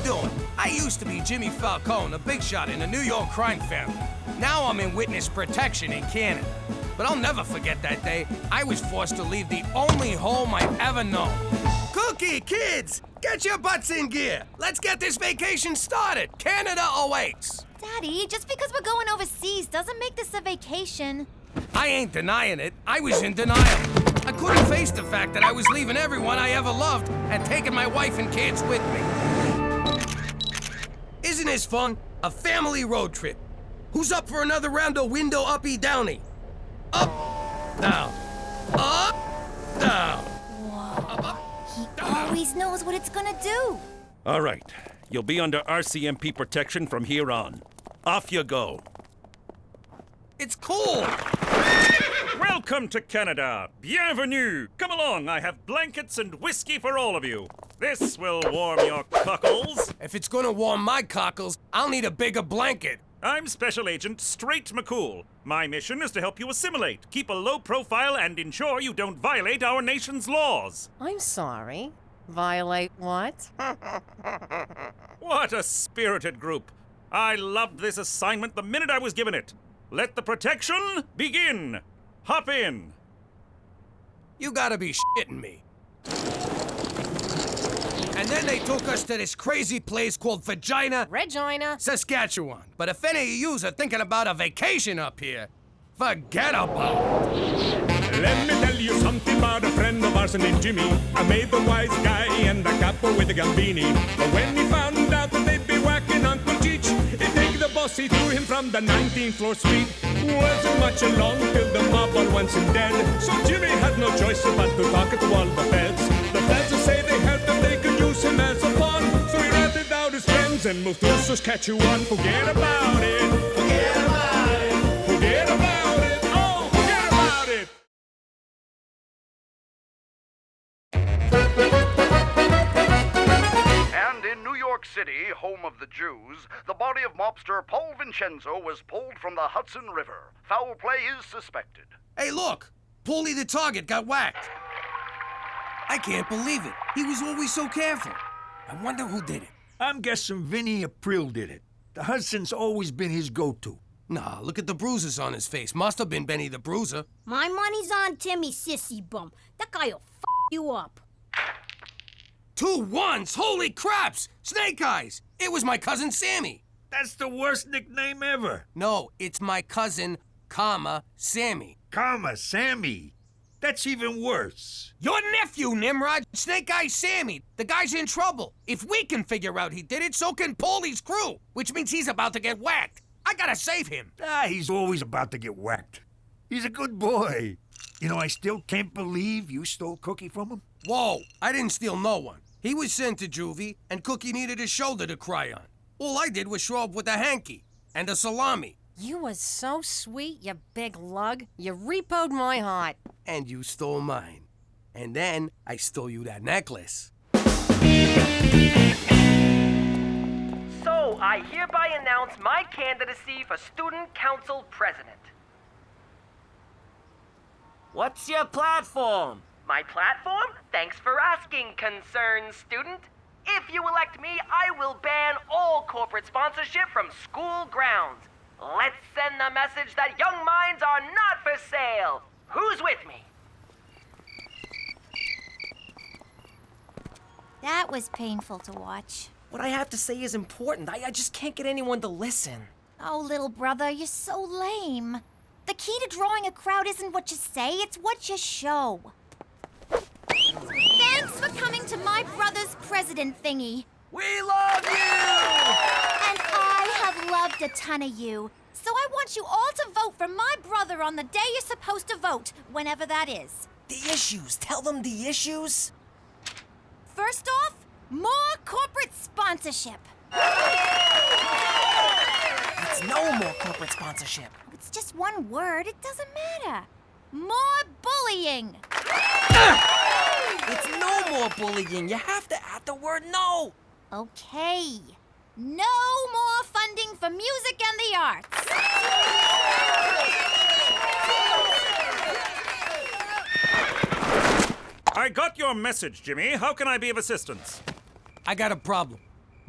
doing? I used to be Jimmy Falcone, a big shot in a New York crime family. Now I'm in witness protection in Canada. But I'll never forget that day I was forced to leave the only home I've ever known. Cookie, kids, get your butts in gear. Let's get this vacation started. Canada awaits. Daddy, just because we're going overseas doesn't make this a vacation. I ain't denying it. I was in denial. I couldn't face the fact that I was leaving everyone I ever loved and taking my wife and kids with me. Isn't this fun? A family road trip. Who's up for another round of window uppy downy? Up, down, up, down. Whoa. He always knows what it's gonna do. All right. You'll be under RCMP protection from here on. Off you go. It's cool. Welcome to Canada. Bienvenue. Come along. I have blankets and whiskey for all of you. This will warm your cockles. If it's gonna warm my cockles, I'll need a bigger blanket. I'm Special Agent Straight McCool. My mission is to help you assimilate, keep a low profile, and ensure you don't violate our nation's laws. I'm sorry. Violate what? What a spirited group. I loved this assignment the minute I was given it. Let the protection begin. Hop in. You gotta be shitting me. And then they took us to this crazy place called Regina, Saskatchewan. But if any of yous are thinking about a vacation up here, forget about it. Let me tell you something about a friend of ours named Jimmy. I made the wise guy and the capo with the Gambini. But when he found out that they'd be whacking Uncle Cheech, he'd take the bus, he threw him from the 19th floor suite. Wasn't much along till the mob all once and dead. So Jimmy had no choice but to talk to all the feds. The feds will say they heard that they could use him as a pawn. So he ratted out his friends and moved to Saskatchewan. Forget about it. Forget about it. Forget about it. Oh, forget about it. And in New York City, home of the Jews, the body of mobster Paul Vincenzo was pulled from the Hudson River. Foul play is suspected. Hey, look! Paulie the target got whacked. I can't believe it. He was always so careful. I wonder who did it. I'm guessing Vinny April did it. The Hudson's always been his go-to. Nah, look at the bruises on his face. Must have been Benny the Bruiser. My money's on Timmy Sissy Bum. That guy'll f you up. 2 1s! Holy craps! Snake Eyes! It was my cousin Sammy. That's the worst nickname ever. No, it's my cousin, Sammy. Sammy. That's even worse. Your nephew, Nimrod! Snake Eyes Sammy! The guy's in trouble. If we can figure out he did it, so can Paulie's crew. Which means he's about to get whacked. I gotta save him. He's always about to get whacked. He's a good boy. You know, I still can't believe you stole Cookie from him. Whoa, I didn't steal no one. He was sent to juvie, and Cookie needed a shoulder to cry on. All I did was show up with a hanky and a salami. You was so sweet, you big lug. You repoed my heart. And you stole mine. And then I stole you that necklace. So, I hereby announce my candidacy for Student Council President. What's your platform? My platform? Thanks for asking, concerned student. If you elect me, I will ban all corporate sponsorship from school grounds. Let's send the message that young minds are not for sale. Who's with me? That was painful to watch. What I have to say is important. I just can't get anyone to listen. Oh, little brother, you're so lame. The key to drawing a crowd isn't what you say, it's what you show. Thanks for coming to my brother's president thingy. We love you! And I have loved a ton of you. So I want you all to vote for my brother on the day you're supposed to vote, whenever that is. The issues. Tell them the issues. First off, more corporate sponsorship. It's no more corporate sponsorship. It's just one word. It doesn't matter. More bullying. It's no more bullying. You have to add the word no. Okay. No more funding for music and the arts. I got your message, Jimmy. How can I be of assistance? I got a problem.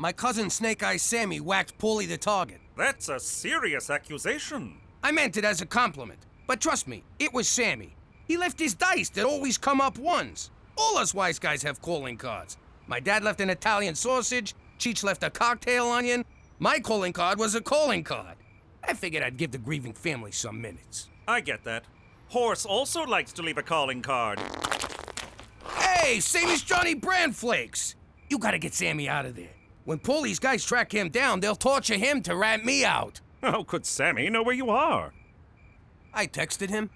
My cousin Snake Eyes Sammy whacked Paulie the target. That's a serious accusation. I meant it as a compliment. But trust me, it was Sammy. He left his dice that always come up ones. All us wise guys have calling cards. My dad left an Italian sausage. Cheech left a cocktail onion. My calling card was a calling card. I figured I'd give the grieving family some minutes. I get that. Horse also likes to leave a calling card. Hey, same as Johnny Brand Flakes. You gotta get Sammy out of there. When Paulie's guys track him down, they'll torture him to rat me out. How could Sammy know where you are? I texted him.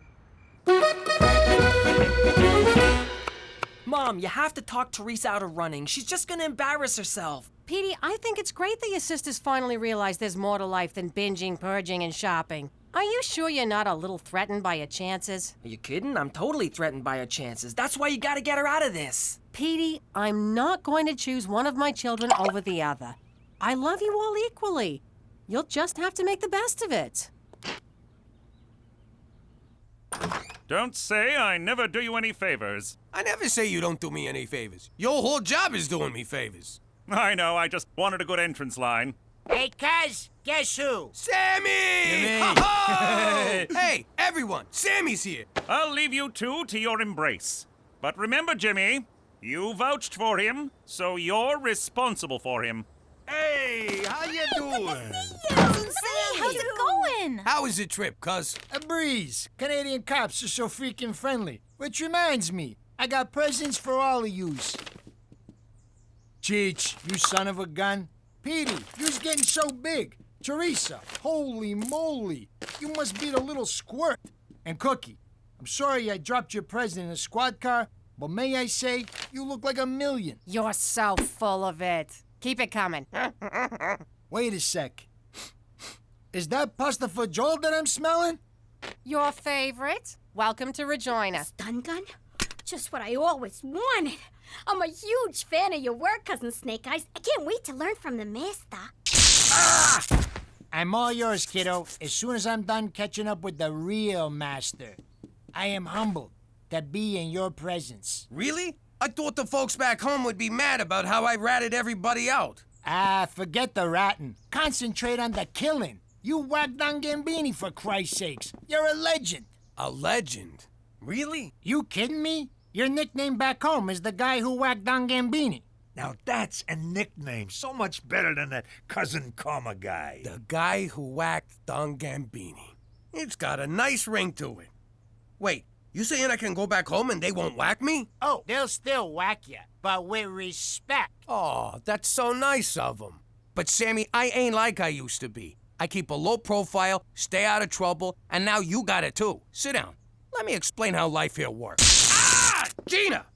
Mom, you have to talk Theresa out of running. She's just gonna embarrass herself. Petey, I think it's great that your sisters finally realize there's more to life than binging, purging, and shopping. Are you sure you're not a little threatened by your chances? Are you kidding? I'm totally threatened by her chances. That's why you gotta get her out of this. Petey, I'm not going to choose one of my children over the other. I love you all equally. You'll just have to make the best of it. Don't say I never do you any favors. I never say you don't do me any favors. Your whole job is doing me favors. I know, I just wanted a good entrance line. Hey, cuz, guess who? Sammy! Ho-ho! Hey, everyone, Sammy's here. I'll leave you two to your embrace. But remember, Jimmy, you vouched for him, so you're responsible for him. Hey, how you doing? Hey, how's it going? How is the trip, cuz? A breeze. Canadian cops are so freaking friendly. Which reminds me, I got presents for all of yous. Cheech, you son of a gun. Petey, you's getting so big. Theresa, holy moly. You must be the little squirt. And Cookie, I'm sorry I dropped your present in a squad car, but may I say, you look like a million. You're so full of it. Keep it coming. Wait a sec. Is that pasta for Joel that I'm smelling? Your favorite? Welcome to Regina. Stun gun? Just what I always wanted. I'm a huge fan of your work, Cousin Snake Eyes. I can't wait to learn from the master. Ah! I'm all yours, kiddo, as soon as I'm done catching up with the real master. I am humbled to be in your presence. Really? I thought the folks back home would be mad about how I ratted everybody out. Ah, forget the ratting. Concentrate on the killing. You whacked on Gambini, for Christ's sakes. You're a legend. A legend? Really? You kidding me? Your nickname back home is the guy who whacked on Gambini. Now that's a nickname so much better than that Cousin Karma guy. The guy who whacked Don Gambini. It's got a nice ring to it. Wait, you saying I can go back home and they won't whack me? Oh, they'll still whack you, but with respect. Oh, that's so nice of them. But Sammy, I ain't like I used to be. I keep a low profile, stay out of trouble, and now you got it too. Sit down. Let me explain how life here works. Ah! Gina!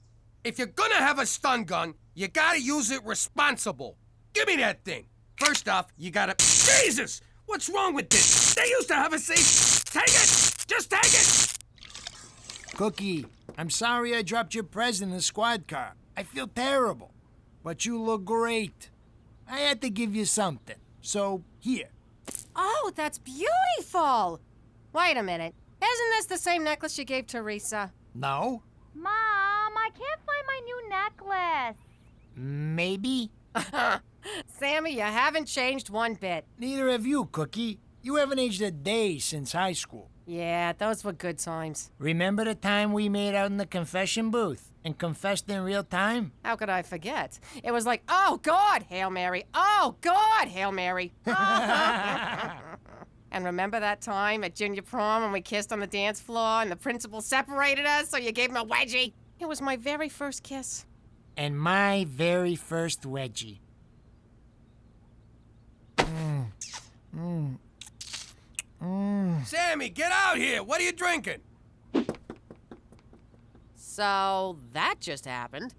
If you're gonna have a stun gun, you gotta use it responsible. Give me that thing. First off, you gotta... Jesus! What's wrong with this? They used to have a safe... Take it! Just take it! Cookie, I'm sorry I dropped your present in the squad car. I feel terrible. But you look great. I had to give you something. So, here. Oh, that's beautiful. Wait a minute. Isn't this the same necklace you gave Theresa? No? Mom, I can't find my new necklace. Maybe? Sammy, you haven't changed one bit. Neither have you, Cookie. You haven't aged a day since high school. Yeah, those were good times. Remember the time we made out in the confession booth and confessed in real time? How could I forget? It was like, oh, God, Hail Mary. Oh, God, Hail Mary. And remember that time at junior prom when we kissed on the dance floor and the principal separated us so you gave him a wedgie? It was my very first kiss. And my very first wedgie. Sammy, get out here! What are you drinking? So that just happened.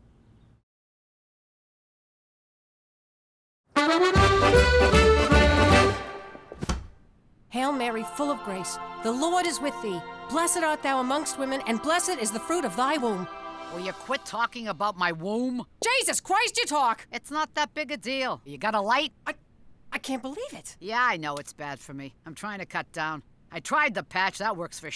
Hail Mary, full of grace, the Lord is with thee. Blessed art thou amongst women, and blessed is the fruit of thy womb. Will you quit talking about my womb? Jesus Christ, you talk! It's not that big a deal. You got a light? I can't believe it. Yeah, I know it's bad for me. I'm trying to cut down. I tried the patch, that works for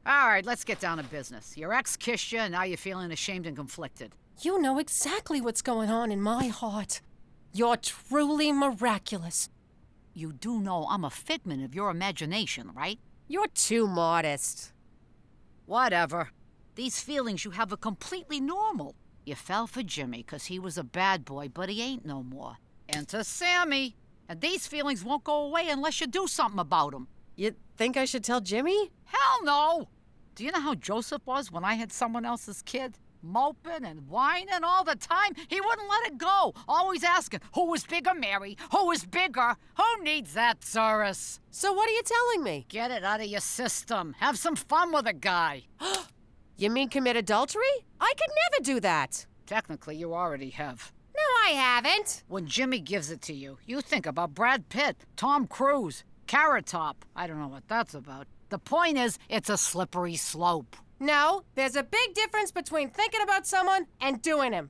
All right, let's get down to business. Your ex kissed you, and now you're feeling ashamed and conflicted. You know exactly what's going on in my heart. You're truly miraculous. You do know I'm a figment of your imagination, right? You're too modest. Whatever. These feelings you have are completely normal. You fell for Jimmy 'cause he was a bad boy, but he ain't no more. Enter Sammy. And these feelings won't go away unless you do something about them. You think I should tell Jimmy? Hell no! Do you know how Joseph was when I had someone else's kid? Moping and whining all the time. He wouldn't let it go. Always asking, who was bigger, Mary? Who was bigger? Who needs that, Theresa? So what are you telling me? Get it out of your system. Have some fun with a guy. You mean commit adultery? I could never do that. Technically, you already have. No, I haven't. When Jimmy gives it to you, you think about Brad Pitt, Tom Cruise, Carrot Top. I don't know what that's about. The point is, it's a slippery slope. No, there's a big difference between thinking about someone and doing him.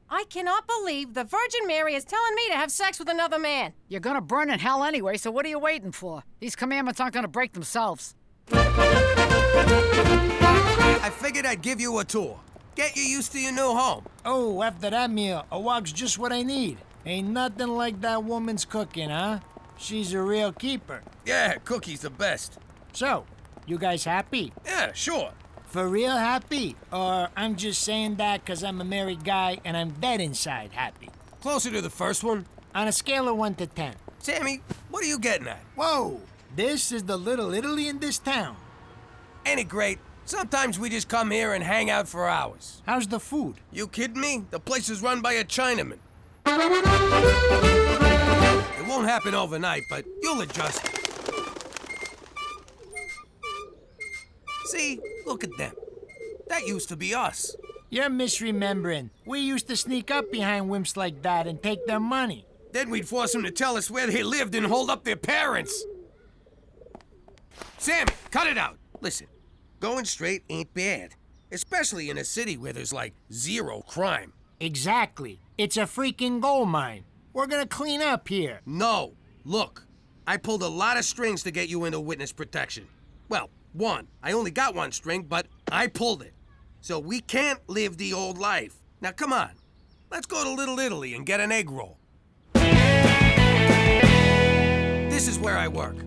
I cannot believe the Virgin Mary is telling me to have sex with another man. You're gonna burn in hell anyway, so what are you waiting for? These commandments aren't gonna break themselves. I figured I'd give you a tour. Get you used to your new home. Oh, after that meal, a walk's just what I need. Ain't nothing like that woman's cooking, huh? She's a real keeper. Yeah, Cookie's the best. So, you guys happy? Yeah, sure. For real happy? Or I'm just saying that 'cause I'm a married guy and I'm dead inside happy? Closer to the first one. On a scale of 1 to 10. Sammy, what are you getting at? Whoa! This is the little Italy in this town. Ain't it great? Sometimes we just come here and hang out for hours. How's the food? You kidding me? The place is run by a Chinaman. It won't happen overnight, but you'll adjust. See? Look at them. That used to be us. You're misremembering. We used to sneak up behind wimps like that and take their money. Then we'd force them to tell us where they lived and hold up their parents. Sammy, cut it out. Listen, going straight ain't bad. Especially in a city where there's like zero crime. Exactly. It's a freaking gold mine. We're gonna clean up here. No. Look, I pulled a lot of strings to get you into witness protection. Well, one. I only got one string, but I pulled it. So we can't live the old life. Now come on. Let's go to Little Italy and get an egg roll. This is where I work.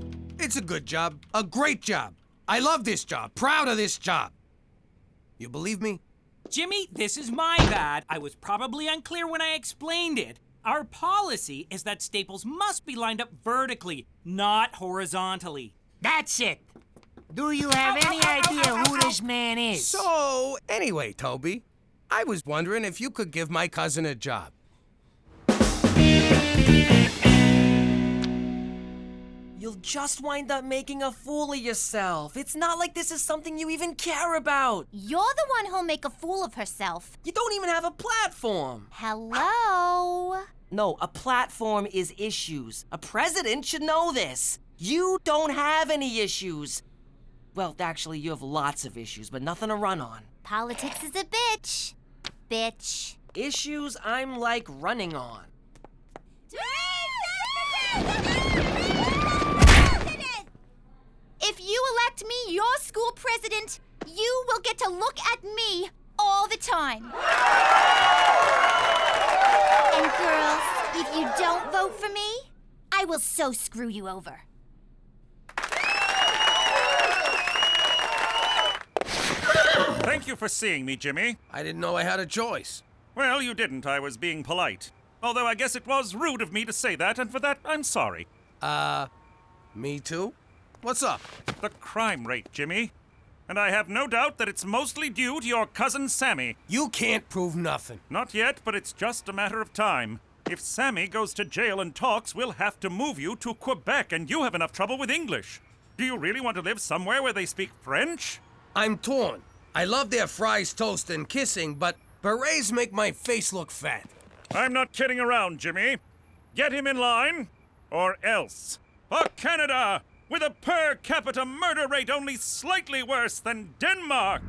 It's a good job. A great job. I love this job. Proud of this job. You believe me? Jimmy, this is my bad. I was probably unclear when I explained it. Our policy is that staples must be lined up vertically, not horizontally. That's it. Do you have any idea who this man is? So, anyway, Toby, I was wondering if you could give my cousin a job. You'll just wind up making a fool of yourself. It's not like this is something you even care about. You're the one who'll make a fool of herself. You don't even have a platform. Hello? No, a platform is issues. A president should know this. You don't have any issues. Well, actually, you have lots of issues, but nothing to run on. Politics is a bitch. Bitch. Issues I'm like running on. If you elect me your school president, you will get to look at me all the time. And girls, if you don't vote for me, I will so screw you over. Thank you for seeing me, Jimmy. I didn't know I had a choice. Well, you didn't. I was being polite. Although I guess it was rude of me to say that, and for that, I'm sorry. Me too? What's up? The crime rate, Jimmy. And I have no doubt that it's mostly due to your cousin Sammy. You can't prove nothing. Not yet, but it's just a matter of time. If Sammy goes to jail and talks, we'll have to move you to Quebec, and you have enough trouble with English. Do you really want to live somewhere where they speak French? I'm torn. I love their fries, toast, and kissing, but berets make my face look fat. I'm not kidding around, Jimmy. Get him in line, or else. For Canada, with a per capita murder rate only slightly worse than Denmark.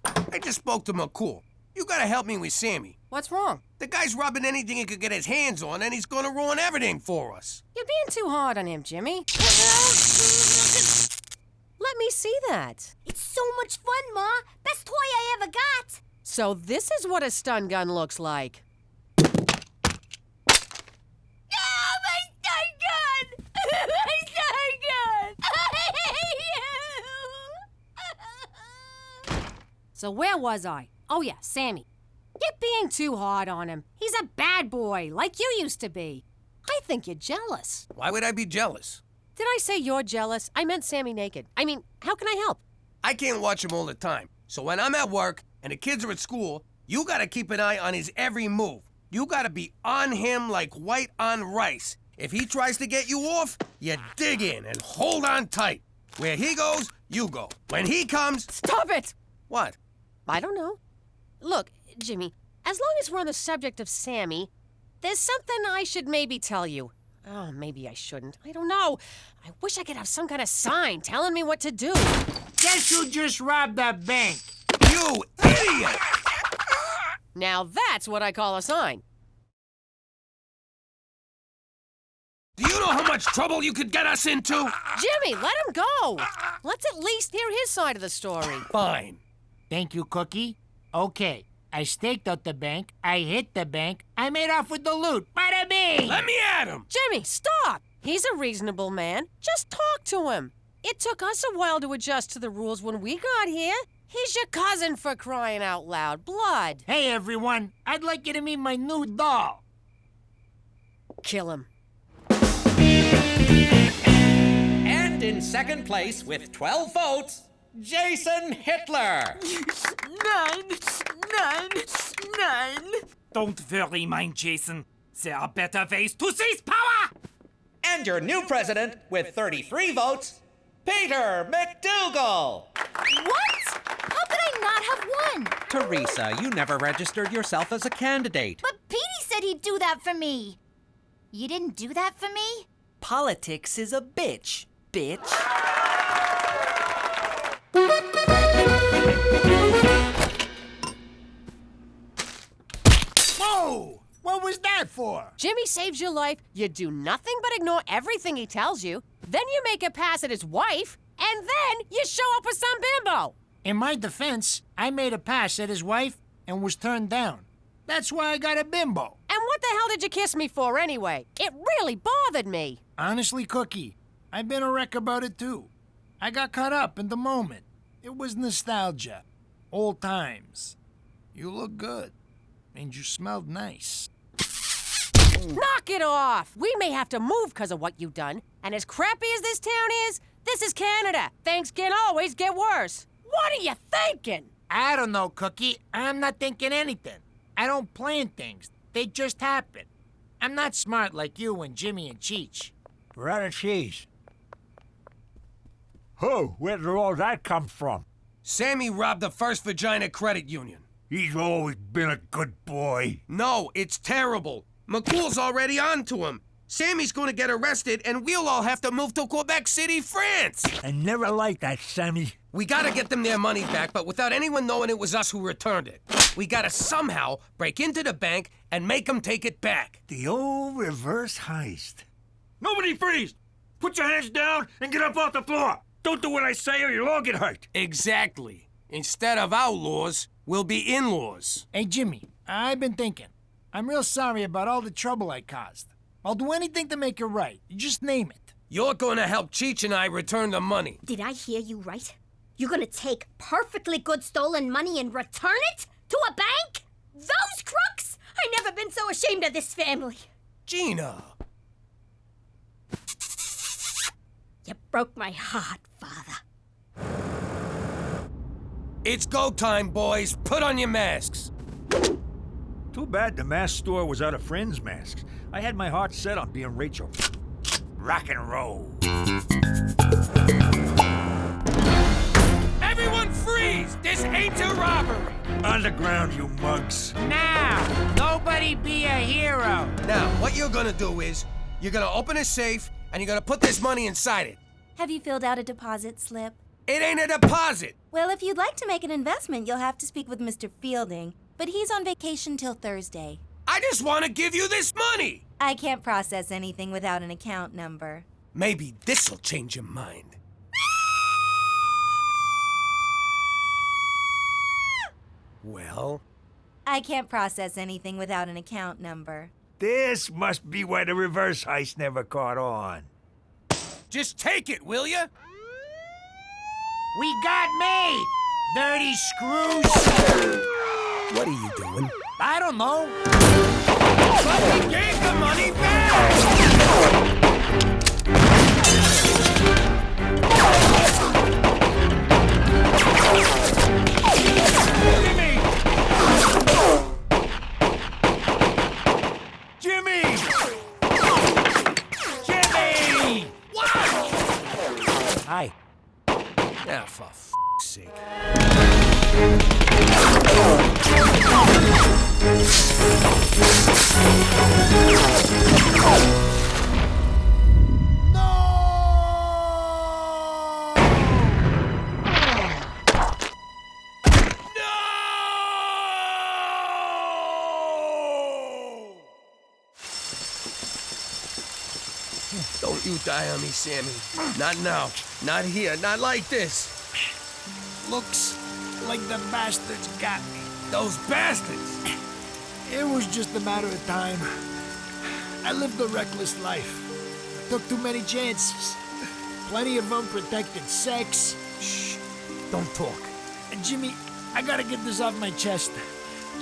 I just spoke to McCool. You gotta help me with Sammy. What's wrong? The guy's rubbing anything he could get his hands on, and he's gonna ruin everything for us. You're being too hard on him, Jimmy. Let me see that. It's so much fun, Ma. Best toy I ever got. So this is what a stun gun looks like. So where was I? Oh yeah, Sammy. You're being too hard on him. He's a bad boy, like you used to be. I think you're jealous. Why would I be jealous? Did I say you're jealous? I meant Sammy naked. I mean, how can I help? I can't watch him all the time. So when I'm at work and the kids are at school, you gotta keep an eye on his every move. You gotta be on him like white on rice. If he tries to get you off, you dig in and hold on tight. Where he goes, you go. When he comes... Stop it! What? I don't know. Look, Jimmy, as long as we're on the subject of Sammy, there's something I should maybe tell you. Oh, maybe I shouldn't. I don't know. I wish I could have some kind of sign telling me what to do. Guess who just robbed that bank? You idiot! Now that's what I call a sign. Do you know how much trouble you could get us into? Jimmy, let him go. Let's at least hear his side of the story. Fine. Thank you, Cookie. Okay, I staked out the bank, I hit the bank, I made off with the loot. Bada bing! Let me at him! Jimmy, stop! He's a reasonable man. Just talk to him. It took us a while to adjust to the rules when we got here. He's your cousin, for crying out loud. Blood. Hey, everyone. I'd like you to meet my new doll. Kill him. And in second place with 12 votes, Jason Hitler. 9. Don't worry, mind Jason. There are better ways to seize power! And your new president with 33 votes, Peter McDougal. What? How could I not have won? Theresa, you never registered yourself as a candidate. But Petey said he'd do that for me. You didn't do that for me? Politics is a bitch, bitch. Whoa! What was that for? Jimmy saves your life, you do nothing but ignore everything he tells you, then you make a pass at his wife, and then you show up with some bimbo. In my defense, I made a pass at his wife and was turned down. That's why I got a bimbo. And what the hell did you kiss me for anyway? It really bothered me. Honestly, Cookie, I've been a wreck about it too. I got caught up in the moment. It was nostalgia. Old times. You look good. And you smelled nice. Knock it off! We may have to move because of what you've done. And as crappy as this town is, this is Canada. Things can always get worse. What are you thinking? I don't know, Cookie. I'm not thinking anything. I don't plan things. They just happen. I'm not smart like you and Jimmy and Cheech. We're out of cheese. Oh, where did all that come from? Sammy robbed the First Vagina Credit Union. He's always been a good boy. No, it's terrible. McCool's already on to him. Sammy's going to get arrested, and we'll all have to move to Quebec City, France. I never liked that, Sammy. We gotta get them their money back, but without anyone knowing it was us who returned it. We gotta somehow break into the bank and make them take it back. The old reverse heist. Nobody freeze! Put your hands down and get up off the floor! Don't do what I say or you'll all get hurt! Exactly. Instead of outlaws, we'll be in-laws. Hey, Jimmy, I've been thinking. I'm real sorry about all the trouble I caused. I'll do anything to make it right. You just name it. You're gonna help Cheech and I return the money. Did I hear you right? You're gonna take perfectly good stolen money and return it to a bank? Those crooks? I never been so ashamed of this family. Gina. You broke my heart, Father. It's go time, boys. Put on your masks. Too bad the mask store was out of friends' masks. I had my heart set on being Rachel. Rock and roll. Everyone freeze! This ain't a robbery! Underground, you mugs. Now, nobody be a hero. Now, what you're gonna do is, you're gonna open a safe, and you're gonna put this money inside it. Have you filled out a deposit slip? It ain't a deposit! Well, if you'd like to make an investment, you'll have to speak with Mr. Fielding, but he's on vacation till Thursday. I just want to give you this money! I can't process anything without an account number. Maybe this'll change your mind. Well? I can't process anything without an account number. This must be why the reverse heist never caught on. Just take it, will ya? We got made! Dirty screws! What are you doing? I don't know. But we gave the money back! Jimmy! Jimmy! What? Hi. Yeah, for f***'s sake. Don't you die on me, Sammy. Not now. Not here. Not like this. Looks like the bastards got me. Those bastards! It was just a matter of time. I lived a reckless life. Took too many chances. Plenty of unprotected sex. Shh. Don't talk. And Jimmy, I gotta get this off my chest.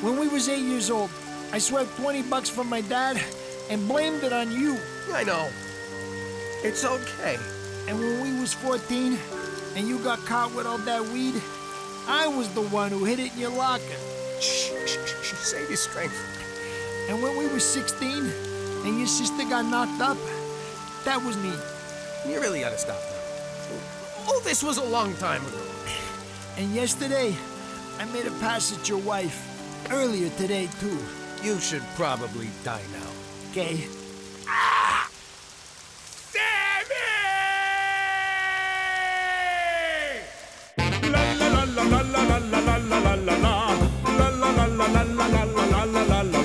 When we was 8 years old, I swept $20 from my dad and blamed it on you. I know. It's okay. And when we was 14 and you got caught with all that weed, I was the one who hid it in your locker. Shh, shh, shh, shh. Save your strength. And when we were 16 and your sister got knocked up, that was me. You really ought to stop now. Oh, this was a long time ago. And yesterday, I made a pass at your wife. Earlier today, too. You should probably die now. Okay? La la la la la la la la la la la la la la la la la la